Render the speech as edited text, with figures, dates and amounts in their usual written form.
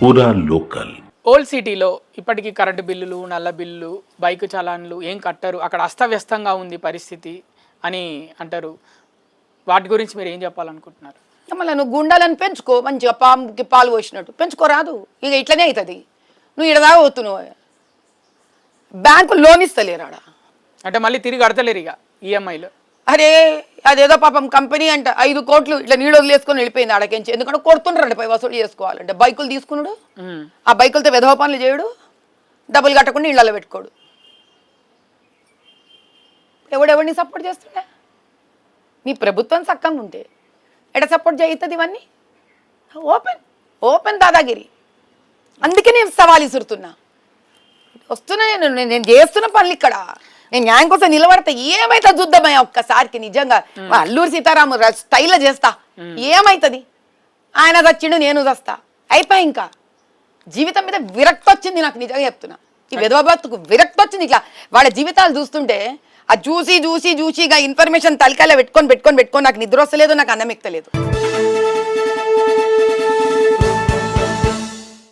పూరా local. Old సిటీలో ఇప్పటికీ కరెంటు బిల్లులు, నల్ల బిల్లులు, బైక్ చలాన్లు ఏం కట్టరు, అక్కడ అస్తవ్యస్తంగా ఉంది పరిస్థితి అని అంటారు. వాటి గురించి మీరు ఏం చెప్పాలనుకుంటున్నారు? మళ్ళీ నువ్వు గుండాలను పెంచుకో, మంచిగా పాముకి పాలు పోసినట్టు పెంచుకోరాదు. ఇక ఇట్లనే అవుతుంది. నువ్వు ఇడదాకా పోతున్నావు, బ్యాంకు లోన్ ఇస్తలేరు ఆడ. అంటే మళ్ళీ తిరిగి కడతలేరు ఇక ఈఎంఐలు. అరే అదేదో పాపం కంపెనీ అంట 5 కోట్లు ఇట్లా నీళ్ళు వదిలేసుకొని వెళ్ళిపోయింది ఆడకించి. ఎందుకంటే కొడుతుండ్రండి పై వసూలు చేసుకోవాలంటే. బైకులు తీసుకున్నాడు, ఆ బైకులతో విధవ పనులు చేయడు, డబ్బులు కట్టకుండా ఇళ్ళల్లో పెట్టుకోడు. ఎవడెవడిని సపోర్ట్ చేస్తుండే? మీ ప్రభుత్వం చక్కగా ఉంటే ఎడ సపోర్ట్ చేస్తుంది ఇవన్నీ? ఓపెన్ దాదాగిరి. అందుకే నేను సవాల్ ఇసురుతున్నా. వస్తున్నా నేను చేస్తున్న పనులు ఇక్కడ. నేను న్యాయం కోసం నిలబడతా. ఏమైతే చూద్దామయ్యా ఒక్కసారికి. నిజంగా అల్లూరి సీతారాము స్టైల్లో చేస్తా. ఏమైతుంది? ఆయన చచ్చిండు, నేను చస్తా, అయిపోయి. ఇంకా జీవితం మీద విరక్తి వచ్చింది నాకు. నిజంగా చెప్తున్నా, ఈ విధవభక్తుకు విరక్తి వచ్చింది. ఇట్లా వాళ్ళ జీవితాలు చూస్తుంటే ఆ చూసిగా ఇన్ఫర్మేషన్ తలకాయలో పెట్టుకొని నాకు నిద్ర వస్తలేదు, నాకు అన్నం ఎక్కలేదు.